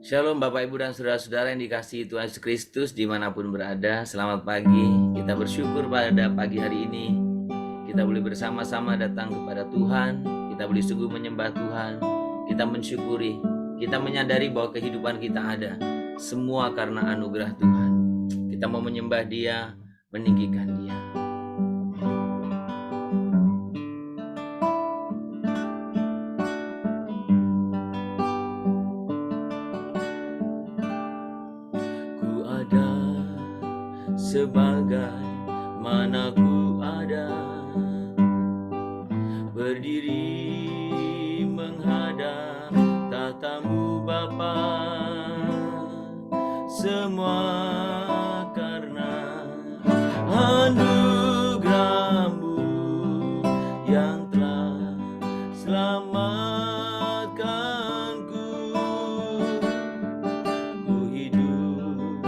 Shalom Bapak Ibu dan Saudara-saudara yang dikasihi Tuhan Yesus Kristus dimanapun berada. Selamat pagi, kita bersyukur pada pagi hari ini kita boleh bersama-sama datang kepada Tuhan. Kita boleh sungguh menyembah Tuhan, kita mensyukuri, kita menyadari bahwa kehidupan kita ada semua karena anugerah Tuhan. Kita mau menyembah Dia, meninggikan Dia. Ku ada sebagai mana ku ada, berdiri menghadap tatamu Bapa, semua karena anugerah-Mu yang telah selamatkanku. Ku hidup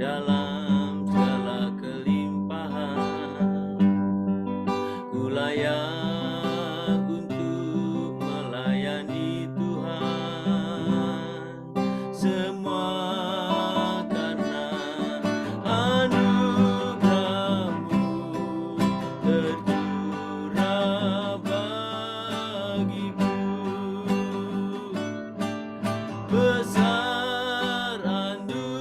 dalam segala kelimpahan, ku layak untuk melayani Tuhan, semua karena anugerah-Mu tercurah bagiku. Besar anugerah-Mu,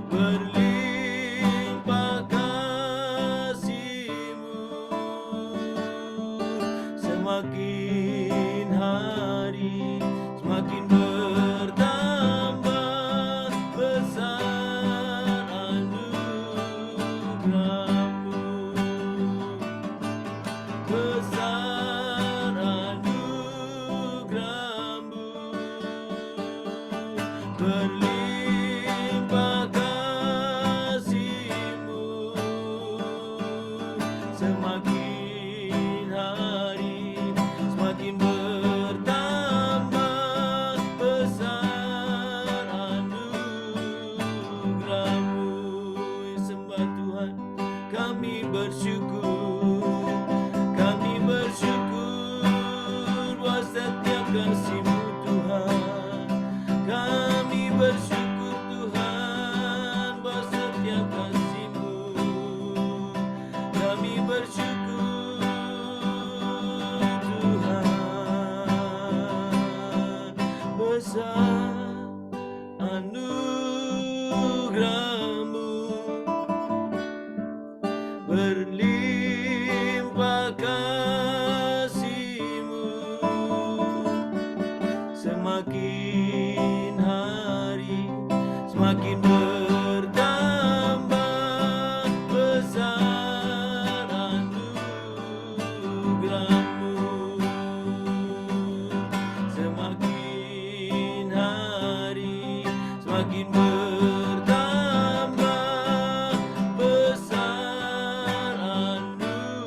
berlimpah kasih-Mu, semakin hari semakin bertambah. Besar anugerah-Mu, besar anugerah-Mu, berlimpah kasih-Mu, semakin hari semakin bertambah. Besar anugerah-Mu, sembah Tuhan, kami bersyukur, kami bersyukur buat setiap kasih-Mu Tuhan. Kami bersyukur Tuhan buat setiap kasih-Mu. Kami bersyukur Tuhan, besar anugerah-Mu, berlimpah kasih-Mu, semakin hari semakin bertambah. Besar anugerah-Mu, semakin hari semakin bertambah. Besar anugerah-Mu.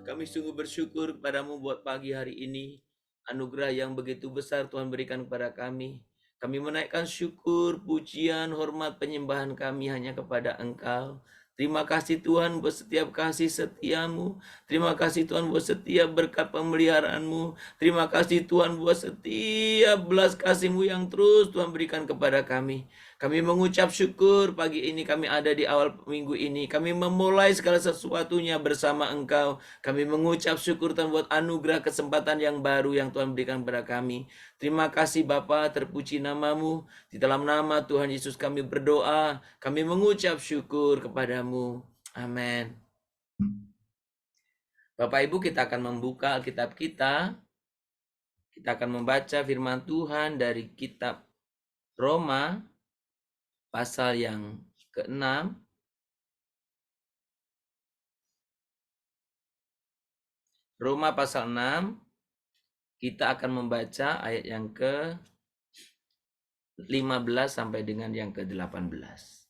Kami sungguh bersyukur kepadamu buat pagi hari ini. Anugerah yang begitu besar Tuhan berikan kepada kami. Kami menaikkan syukur, pujian, hormat, penyembahan kami hanya kepada Engkau. Terima kasih Tuhan buat setiap kasih setia-Mu. Terima kasih Tuhan buat setiap berkat pemeliharaan-Mu. Terima kasih Tuhan buat setiap belas kasih-Mu yang terus Tuhan berikan kepada kami. Kami mengucap syukur pagi ini kami ada di awal minggu ini. Kami memulai segala sesuatunya bersama Engkau. Kami mengucap syukur Tuhan buat anugerah kesempatan yang baru yang Tuhan berikan kepada kami. Terima kasih Bapa, terpuji nama-Mu. Di dalam nama Tuhan Yesus kami berdoa. Kami mengucap syukur kepadamu. Amin. Bapak Ibu, kita akan membuka Alkitab kita. Kita akan membaca firman Tuhan dari kitab Roma pasal yang ke-6. Roma pasal 6, kita akan membaca ayat yang ke-15 sampai dengan yang ke-18.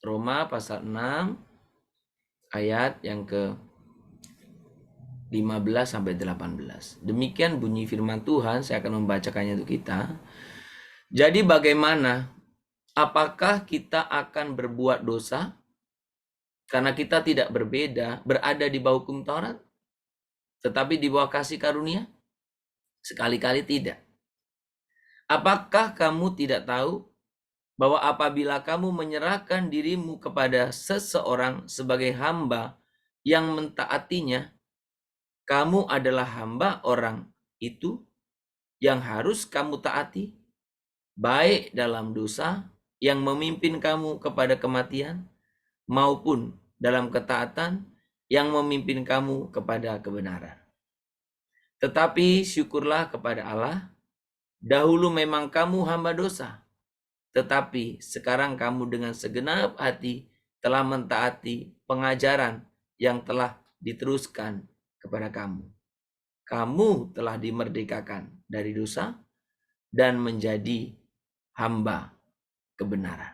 Roma pasal 6, ayat yang ke-15 sampai 18. Demikian bunyi firman Tuhan, saya akan membacakannya untuk kita. Jadi bagaimana? Apakah kita akan berbuat dosa Karena kita tidak berada di bawah hukum Taurat, tetapi di bawah kasih karunia? Sekali-kali tidak. Apakah kamu tidak tahu bahwa apabila kamu menyerahkan dirimu kepada seseorang sebagai hamba yang mentaatinya, kamu adalah hamba orang itu yang harus kamu taati, baik dalam dosa yang memimpin kamu kepada kematian, maupun dalam ketaatan yang memimpin kamu kepada kebenaran. Tetapi syukurlah kepada Allah, dahulu memang kamu hamba dosa, tetapi sekarang kamu dengan segenap hati telah mentaati pengajaran yang telah diteruskan kepada kamu. Kamu telah dimerdekakan dari dosa dan menjadi hamba kebenaran.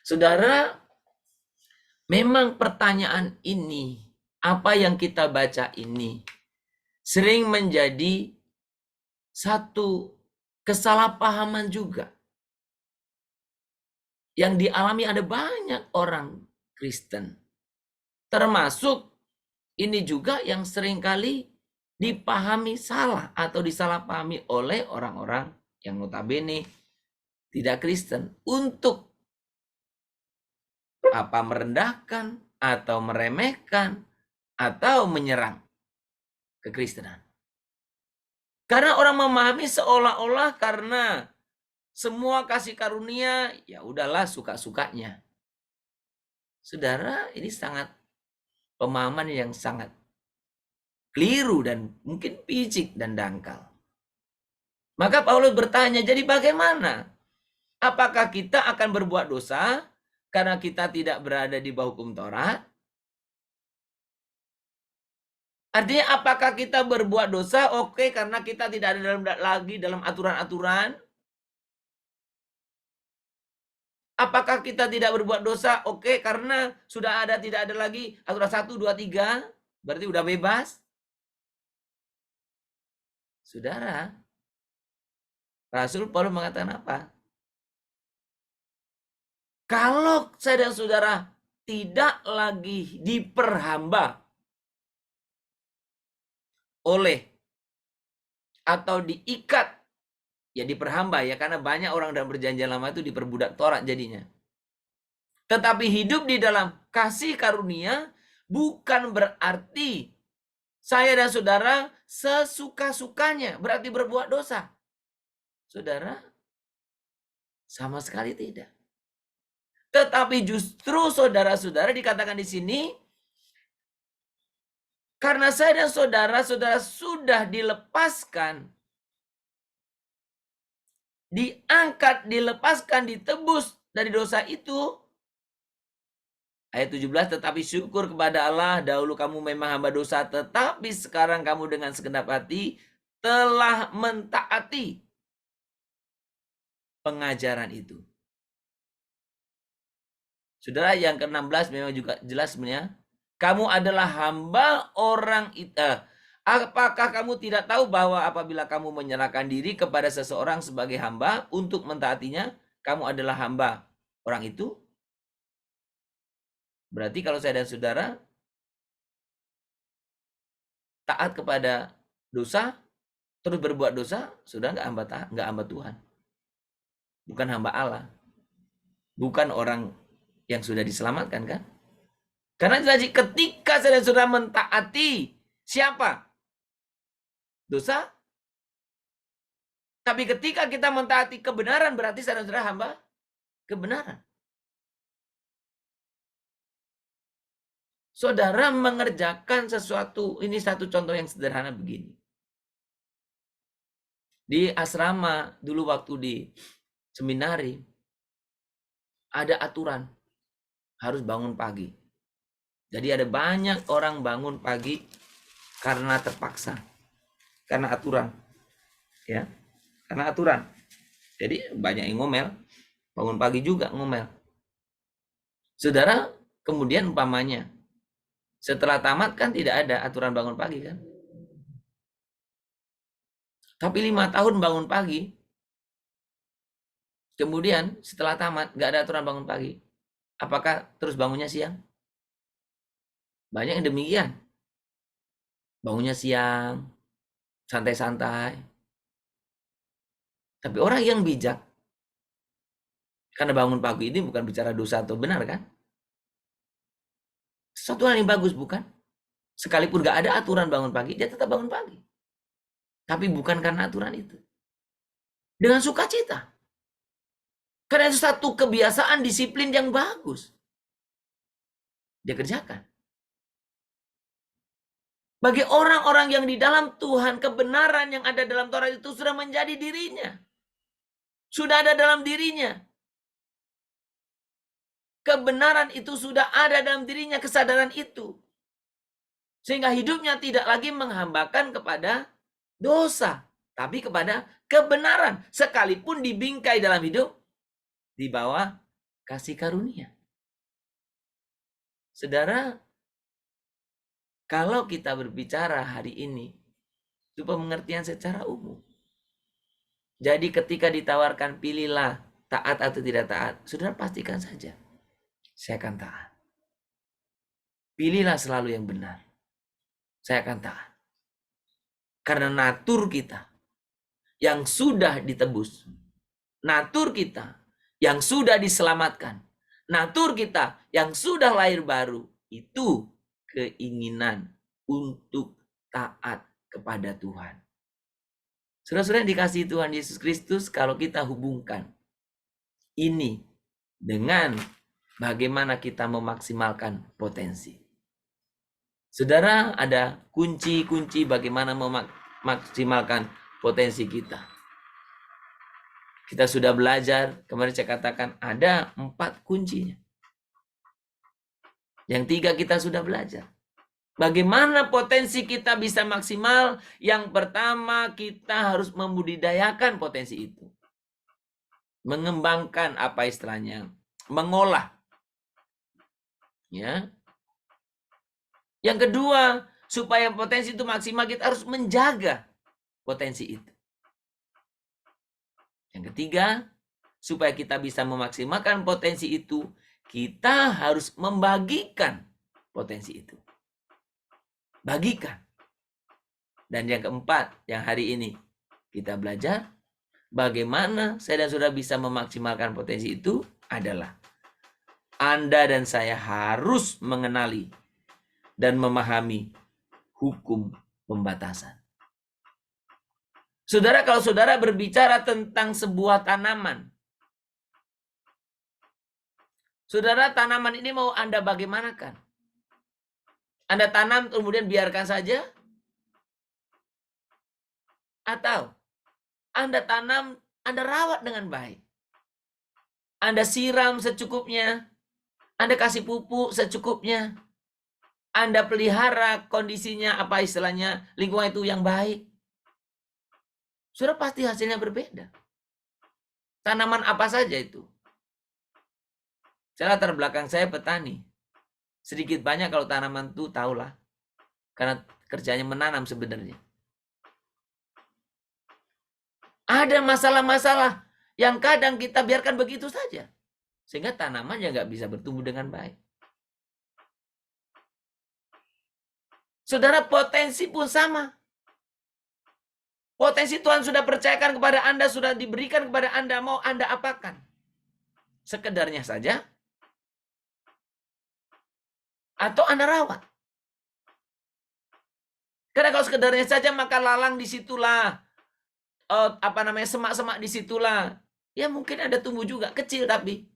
Saudara, memang pertanyaan ini, apa yang kita baca ini, sering menjadi satu kesalahpahaman juga yang dialami ada banyak orang Kristen. Termasuk ini juga yang seringkali dipahami salah atau disalahpahami oleh orang-orang yang notabene tidak Kristen untuk merendahkan atau meremehkan atau menyerang kekristenan. Karena orang memahami seolah-olah karena semua kasih karunia, ya udahlah suka-sukanya. Saudara, ini sangat pemahaman yang sangat keliru dan mungkin picik dan dangkal. Maka Paulus bertanya, jadi bagaimana? Apakah kita akan berbuat dosa karena kita tidak berada di bawah hukum Taurat? Artinya apakah kita berbuat dosa karena kita tidak ada lagi dalam aturan-aturan? Apakah kita tidak berbuat dosa karena sudah tidak ada lagi aturan 1, 2, 3? Berarti udah bebas? Saudara, Rasul Paulus mengatakan apa? Kalau saya dan saudara tidak lagi diperhamba oleh atau diikat, ya diperhamba ya, karena banyak orang dalam perjanjian lama itu diperbudak Taurat jadinya. Tetapi hidup di dalam kasih karunia bukan berarti saya dan saudara sesuka-sukanya berarti berbuat dosa. Saudara, sama sekali tidak. Tetapi justru saudara-saudara dikatakan di sini, karena saya dan saudara sudah dilepaskan, diangkat, dilepaskan, ditebus dari dosa itu. Ayat 17, tetapi syukur kepada Allah, dahulu kamu memang hamba dosa, tetapi sekarang kamu dengan segenap hati telah mentaati pengajaran itu. Saudara, yang ke-16 memang juga jelas sebenarnya. Kamu adalah hamba orang itu. Apakah kamu tidak tahu bahwa apabila kamu menyerahkan diri kepada seseorang sebagai hamba untuk mentaatinya, kamu adalah hamba orang itu? Berarti kalau saya dan saudara taat kepada dosa, terus berbuat dosa, sudah nggak hamba Tuhan. Bukan hamba Allah. Bukan orang yang sudah diselamatkan kan? Karena jadi ketika saya dan saudara mentaati siapa? Dosa. Tapi ketika kita mentaati kebenaran, berarti saya dan saudara hamba kebenaran. Saudara mengerjakan sesuatu, ini satu contoh yang sederhana begini. Di asrama, dulu waktu di seminari, ada aturan, harus bangun pagi. Jadi ada banyak orang bangun pagi karena terpaksa, karena aturan. Ya, karena aturan. Jadi banyak yang ngomel, bangun pagi juga ngomel. Saudara, kemudian umpamanya, setelah tamat kan tidak ada aturan bangun pagi kan? Tapi 5 tahun bangun pagi, kemudian setelah tamat nggak ada aturan bangun pagi. Apakah terus bangunnya siang? Banyak yang demikian. Bangunnya siang, santai-santai. Tapi orang yang bijak, karena bangun pagi ini bukan bicara dosa atau benar kan? Sesuatu hal yang bagus bukan? Sekalipun gak ada aturan bangun pagi, dia tetap bangun pagi. Tapi bukan karena aturan itu. Dengan sukacita. Karena itu satu kebiasaan disiplin yang bagus. Dia kerjakan. Bagi orang-orang yang di dalam Tuhan, kebenaran yang ada dalam Taurat itu sudah menjadi dirinya. Sudah ada dalam dirinya. Kebenaran itu sudah ada dalam dirinya, kesadaran itu. Sehingga hidupnya tidak lagi menghambakan kepada dosa, tapi kepada kebenaran. Sekalipun dibingkai dalam hidup, di bawah kasih karunia. Saudara, kalau kita berbicara hari ini, itu pengertian secara umum. Jadi ketika ditawarkan pilihlah taat atau tidak taat, saudara pastikan saja, saya akan taat. Pilihlah selalu yang benar, saya akan taat. Karena natur kita yang sudah ditebus, natur kita yang sudah diselamatkan, natur kita yang sudah lahir baru, itu keinginan untuk taat kepada Tuhan. Saudara-saudara yang dikasihi Tuhan Yesus Kristus, kalau kita hubungkan ini dengan bagaimana kita memaksimalkan potensi. Saudara, ada kunci-kunci bagaimana memaksimalkan potensi kita. Kita sudah belajar, kemarin saya katakan ada 4 kuncinya. Yang 3 kita sudah belajar. Bagaimana potensi kita bisa maksimal? Yang pertama, kita harus membudidayakan potensi itu. Mengembangkan apa istilahnya? Mengolah. Ya. Yang kedua, supaya potensi itu maksimal, kita harus menjaga potensi itu. Yang ketiga, supaya kita bisa memaksimalkan potensi itu, kita harus membagikan potensi itu. Bagikan. Dan yang keempat, yang hari ini kita belajar, bagaimana saya dan saudara bisa memaksimalkan potensi itu adalah Anda dan saya harus mengenali dan memahami hukum pembatasan. Saudara, kalau saudara berbicara tentang sebuah tanaman, saudara, tanaman ini mau Anda bagaimanakan? Anda tanam kemudian biarkan saja? Atau Anda tanam, Anda rawat dengan baik. Anda siram secukupnya. Anda kasih pupuk secukupnya. Anda pelihara kondisinya, apa istilahnya, lingkungan itu yang baik. Sudah pasti hasilnya berbeda. Tanaman apa saja itu? Saya latar belakang saya petani. Sedikit banyak kalau tanaman itu tahulah. Karena kerjanya menanam sebenarnya. Ada masalah-masalah yang kadang kita biarkan begitu saja. Sehingga tanaman ya nggak bisa bertumbuh dengan baik. Saudara, potensi pun sama. Potensi Tuhan sudah percayakan kepada Anda, sudah diberikan kepada Anda, mau Anda apakan? Sekedarnya saja? Atau Anda rawat? Karena kalau sekedarnya saja, maka lalang disitulah. Semak-semak disitulah. Ya mungkin ada tumbuh juga, kecil tapi.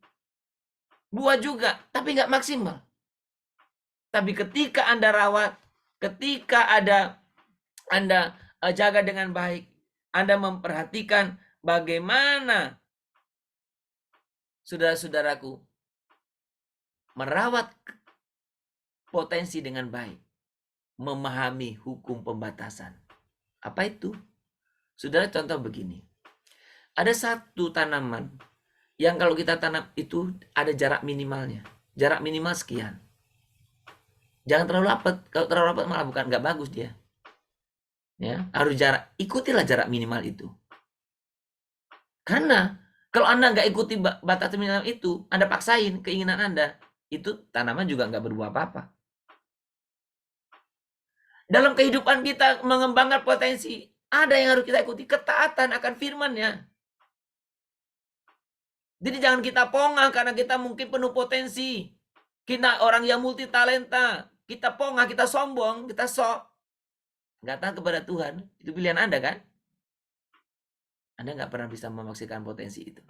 Buah juga, tapi nggak maksimal. Tapi ketika Anda rawat, ketika Anda jaga dengan baik, Anda memperhatikan bagaimana saudara-saudaraku merawat potensi dengan baik, memahami hukum pembatasan. Apa itu? Saudara, contoh begini. Ada satu tanaman yang kalau kita tanam itu ada jarak minimalnya. Jarak minimal sekian. Jangan terlalu rapat. Kalau terlalu rapat malah bukan nggak bagus dia. Ya, harus jarak. Ikutilah jarak minimal itu. Karena kalau Anda nggak ikuti batas minimal itu, Anda paksain keinginan Anda, itu tanaman juga nggak berbuah apa-apa. Dalam kehidupan kita mengembangkan potensi, ada yang harus kita ikuti, ketaatan akan firman-Nya. Jadi jangan kita pongah karena kita mungkin penuh potensi. Kita orang yang multi talenta. Kita pongah, kita sombong, kita sok. Nggak taat kepada Tuhan. Itu pilihan Anda kan? Anda nggak pernah bisa memaksimalkan potensi itu.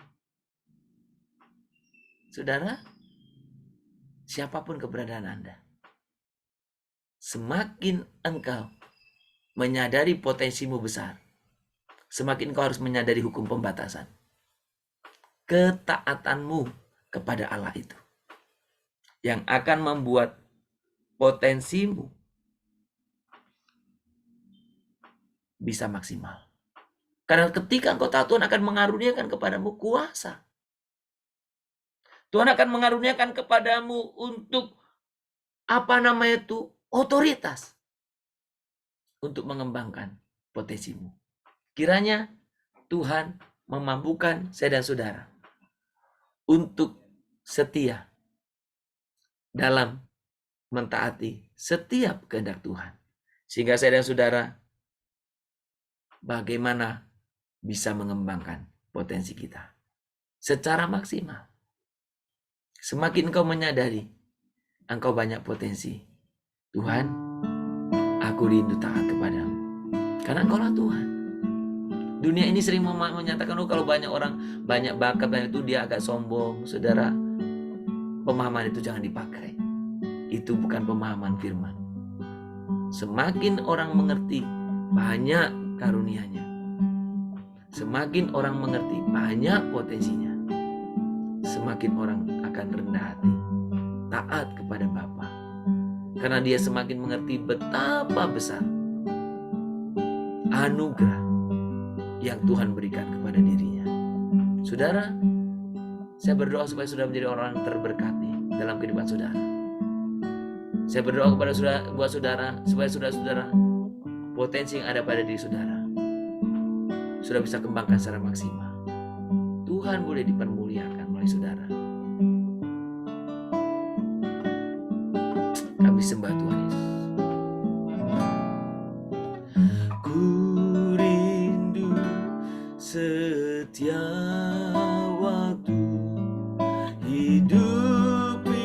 Saudara, siapapun keberadaan Anda, semakin engkau menyadari potensimu besar, semakin engkau harus menyadari hukum pembatasan. Ketaatanmu kepada Allah itu yang akan membuat potensimu bisa maksimal. Karena ketika engkau taat, Tuhan akan mengaruniakan kepadamu kuasa. Tuhan akan mengaruniakan kepadamu untuk otoritas untuk mengembangkan potensimu. Kiranya Tuhan memampukan saya dan saudara untuk setia dalam mentaati setiap kehendak Tuhan. Sehingga saya dan saudara bagaimana bisa mengembangkan potensi kita secara maksimal. Semakin engkau menyadari engkau banyak potensi, Tuhan, aku rindu taat kepadamu. Karena engkaulah Tuhan. Dunia ini sering menyatakan, kalau banyak orang, banyak bakat, banyak itu dia agak sombong. Saudara, pemahaman itu jangan dipakai. Itu bukan pemahaman firman. Semakin orang mengerti, banyak karunia-Nya. Semakin orang mengerti, banyak potensinya. Semakin orang akan rendah hati, taat kepada Bapa. Karena dia semakin mengerti betapa besar anugerah yang Tuhan berikan kepada dirinya. Saudara, saya berdoa supaya saudara menjadi orang terberkati dalam kehidupan saudara. Saya berdoa kepada saudara, buat saudara, supaya saudara-saudara potensi yang ada pada diri saudara sudah bisa kembangkan secara maksimal. Tuhan boleh dipermuliakan oleh saudara. Kami sembah Tuhan Yesus. Ku rindu setiap waktu hidupi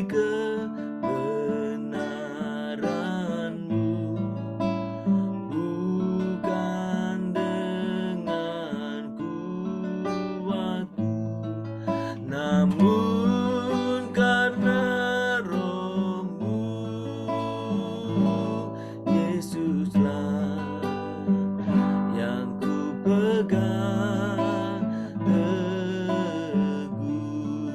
kebenaran-Mu, bukan dengan kuatku, namun karena Roh-Mu, Yesuslah yang ku pegang teguh.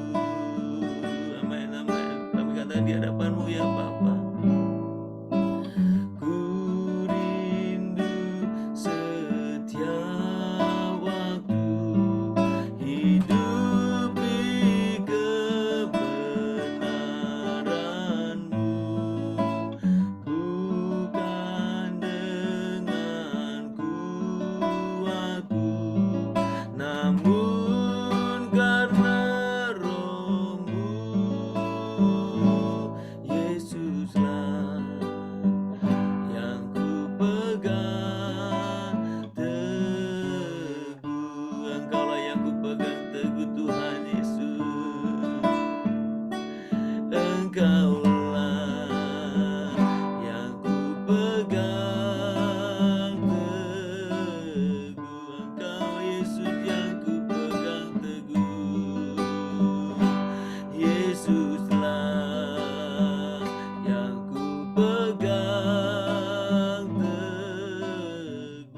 Amin, amin. Kami katakan di hadapan-Mu ya Bapa. Ku rindu setiap waktu hidupi kebenaran-Mu, bukan dengan kuatku, namun karena Roh-Mu, Yesuslah yang ku pegang teguh. Engkaulah yang ku pegang teguh, Tuhan Yesus. Engkaulah yang ku pegang teguh. Engkau Yesus yang ku pegang teguh. Yesuslah yang ku pegang teguh.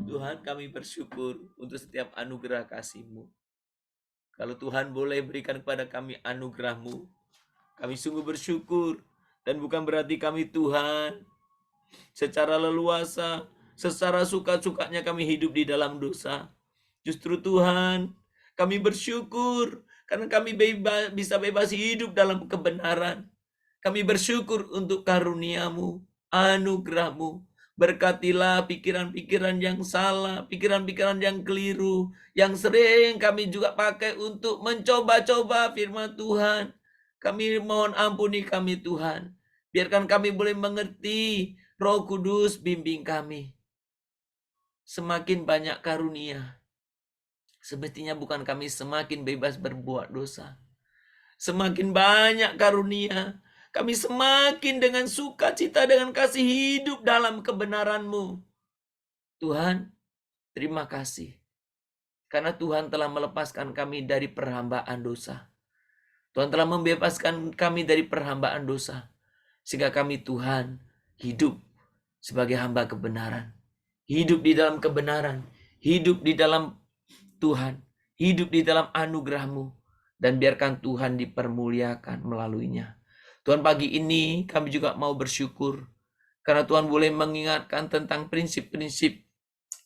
Tuhan, kami bersyukur untuk setiap anugerah kasih-Mu. Kalau Tuhan boleh berikan kepada kami anugerah-Mu, kami sungguh bersyukur. Dan bukan berarti kami Tuhan secara leluasa, secara suka-sukanya kami hidup di dalam dosa. Justru Tuhan, kami bersyukur karena kami bisa bebas hidup dalam kebenaran. Kami bersyukur untuk karunia-Mu, anugerah-Mu. Berkatilah pikiran-pikiran yang salah, pikiran-pikiran yang keliru, yang sering kami juga pakai untuk mencoba-coba firman Tuhan. Kami mohon ampuni kami Tuhan. Biarkan kami boleh mengerti, Roh Kudus bimbing kami. Semakin banyak karunia, semestinya bukan kami semakin bebas berbuat dosa. Semakin banyak karunia, kami semakin dengan sukacita, dengan kasih hidup dalam kebenaran-Mu. Tuhan, terima kasih. Karena Tuhan telah melepaskan kami dari perhambaan dosa. Tuhan telah membebaskan kami dari perhambaan dosa. Sehingga kami Tuhan hidup sebagai hamba kebenaran. Hidup di dalam kebenaran. Hidup di dalam Tuhan. Hidup di dalam anugerah-Mu. Dan biarkan Tuhan dipermuliakan melaluinya. Tuhan, pagi ini kami juga mau bersyukur. Karena Tuhan boleh mengingatkan tentang prinsip-prinsip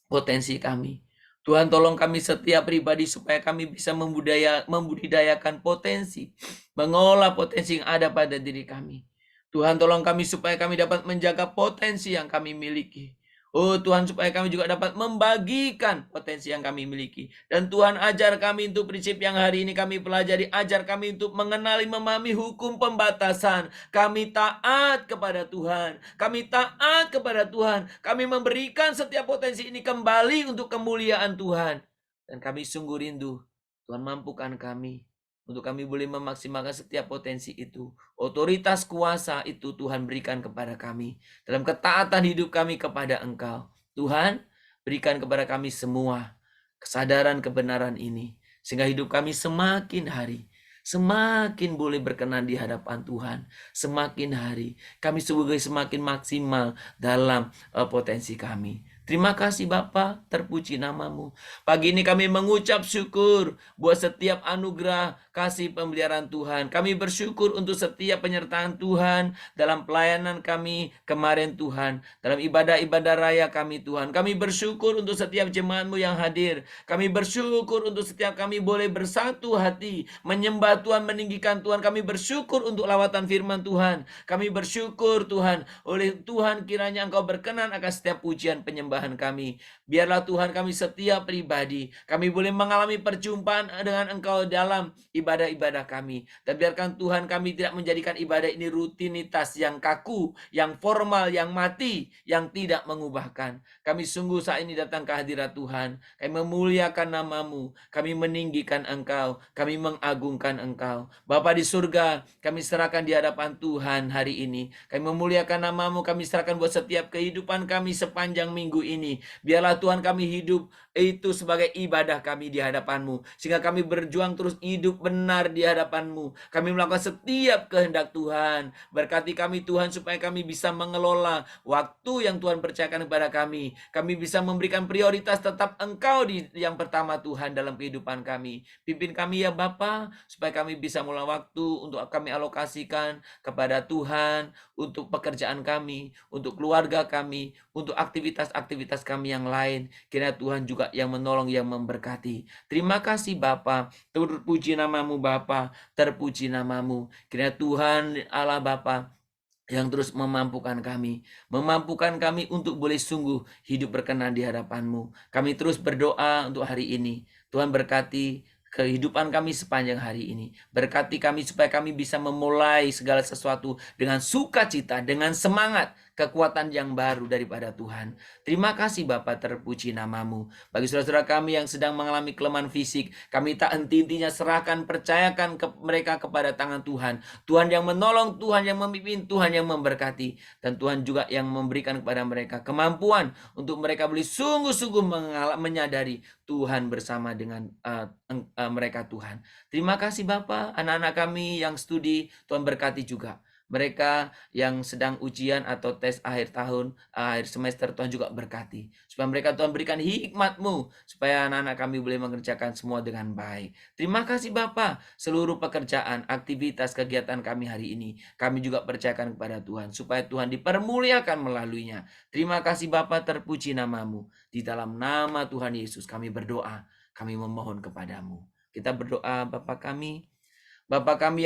potensi kami. Tuhan, tolong kami setiap pribadi supaya kami bisa membudidayakan potensi, mengolah potensi yang ada pada diri kami. Tuhan, tolong kami supaya kami dapat menjaga potensi yang kami miliki. Oh Tuhan, supaya kami juga dapat membagikan potensi yang kami miliki. Dan Tuhan, ajar kami untuk prinsip yang hari ini kami pelajari. Ajar kami untuk mengenali, memahami hukum pembatasan. Kami taat kepada Tuhan. Kami taat kepada Tuhan. Kami memberikan setiap potensi ini kembali untuk kemuliaan Tuhan. Dan kami sungguh rindu, Tuhan mampukan kami untuk kami boleh memaksimalkan setiap potensi itu. Otoritas kuasa itu Tuhan berikan kepada kami. Dalam ketaatan hidup kami kepada Engkau. Tuhan, berikan kepada kami semua kesadaran kebenaran ini. Sehingga hidup kami semakin hari, semakin boleh berkenan di hadapan Tuhan. Semakin hari, kami semakin maksimal dalam potensi kami. Terima kasih Bapa, terpuji namamu. Pagi ini kami mengucap syukur buat setiap anugerah kasih pemeliharaan Tuhan. Kami bersyukur untuk setiap penyertaan Tuhan dalam pelayanan kami kemarin Tuhan. Dalam ibadah-ibadah raya kami Tuhan. Kami bersyukur untuk setiap jemaat-Mu yang hadir. Kami bersyukur untuk setiap kami boleh bersatu hati, menyembah Tuhan, meninggikan Tuhan. Kami bersyukur untuk lawatan firman Tuhan. Kami bersyukur Tuhan, oleh Tuhan kiranya Engkau berkenan akan setiap pujian penyembahan kami. Biarlah Tuhan kami setiap pribadi, kami boleh mengalami perjumpaan dengan Engkau dalam ibadah-ibadah kami. Dan biarkan Tuhan kami tidak menjadikan ibadah ini rutinitas yang kaku, yang formal, yang mati, yang tidak mengubahkan. Kami sungguh saat ini datang ke hadirat Tuhan. Kami memuliakan namamu, kami meninggikan Engkau, kami mengagungkan Engkau. Bapa di surga, kami serahkan di hadapan Tuhan hari ini. Kami memuliakan namamu, kami serahkan buat setiap kehidupan kami sepanjang minggu ini. Biarlah Tuhan kami hidup itu sebagai ibadah kami di hadapan-Mu. Sehingga kami berjuang terus hidup benar di hadapan-Mu. Kami melakukan setiap kehendak Tuhan. Berkati kami Tuhan supaya kami bisa mengelola waktu yang Tuhan percayakan kepada kami. Kami bisa memberikan prioritas tetap Engkau yang pertama Tuhan dalam kehidupan kami. Pimpin kami ya Bapa, supaya kami bisa mulai waktu untuk kami alokasikan kepada Tuhan, untuk pekerjaan kami, untuk keluarga kami, untuk aktivitas-aktivitas kami yang lain. Kiranya Tuhan juga yang menolong, yang memberkati. Terima kasih Bapa, terpuji namamu Bapa, terpuji namamu. Kiranya Tuhan Allah Bapa yang terus memampukan kami untuk boleh sungguh hidup berkenan di hadapan-Mu. Kami terus berdoa untuk hari ini. Tuhan berkati kehidupan kami sepanjang hari ini. Berkati kami supaya kami bisa memulai segala sesuatu dengan sukacita, dengan semangat, kekuatan yang baru daripada Tuhan. Terima kasih Bapa, terpuji namamu. Bagi saudara-saudara kami yang sedang mengalami kelemahan fisik, kami tak henti-hentinya serahkan, percayakan mereka kepada tangan Tuhan. Tuhan yang menolong, Tuhan yang memimpin, Tuhan yang memberkati. Dan Tuhan juga yang memberikan kepada mereka kemampuan untuk mereka boleh sungguh-sungguh menyadari Tuhan bersama dengan mereka Tuhan. Terima kasih Bapa, anak-anak kami yang studi, Tuhan berkati juga. Mereka yang sedang ujian atau tes akhir tahun, akhir semester, Tuhan juga berkati. Supaya mereka Tuhan berikan hikmat-Mu, supaya anak-anak kami boleh mengerjakan semua dengan baik. Terima kasih Bapa, seluruh pekerjaan, aktivitas, kegiatan kami hari ini, kami juga percayakan kepada Tuhan, supaya Tuhan dipermuliakan melaluinya. Terima kasih Bapa, terpuji namamu. Di dalam nama Tuhan Yesus kami berdoa, kami memohon kepadamu. Kita berdoa, Bapa kami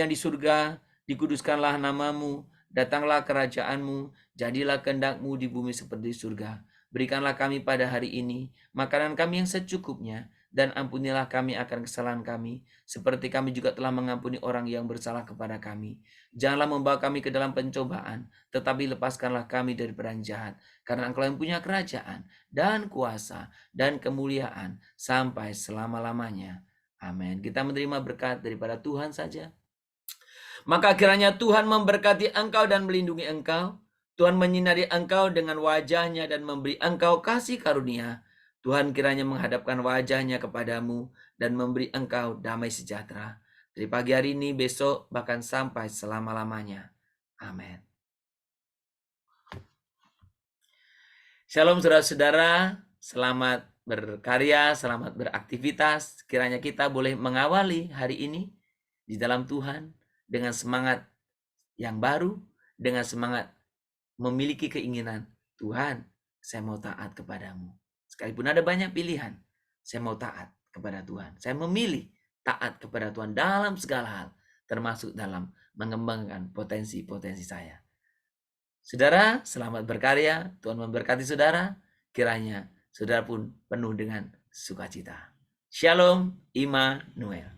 yang di surga, dikuduskanlah namamu, datanglah kerajaanmu, jadilah kehendak-Mu di bumi seperti di surga. Berikanlah kami pada hari ini makanan kami yang secukupnya, dan ampunilah kami akan kesalahan kami, seperti kami juga telah mengampuni orang yang bersalah kepada kami. Janganlah membawa kami ke dalam pencobaan, tetapi lepaskanlah kami dari peran jahat, karena Engkau yang punya kerajaan, dan kuasa, dan kemuliaan, sampai selama-lamanya. Amin. Kita menerima berkat daripada Tuhan saja. Maka kiranya Tuhan memberkati engkau dan melindungi engkau. Tuhan menyinari engkau dengan wajahnya dan memberi engkau kasih karunia. Tuhan kiranya menghadapkan wajahnya kepadamu dan memberi engkau damai sejahtera. Dari pagi hari ini, besok, bahkan sampai selama-lamanya. Amin. Shalom saudara-saudara, selamat berkarya, selamat beraktivitas. Kiranya kita boleh mengawali hari ini di dalam Tuhan dengan semangat yang baru, dengan semangat memiliki keinginan, Tuhan, saya mau taat kepadamu. Sekalipun ada banyak pilihan, saya mau taat kepada Tuhan. Saya memilih taat kepada Tuhan dalam segala hal, termasuk dalam mengembangkan potensi-potensi saya. Saudara, selamat berkarya. Tuhan memberkati saudara. Kiranya saudara pun penuh dengan sukacita. Shalom, Immanuel.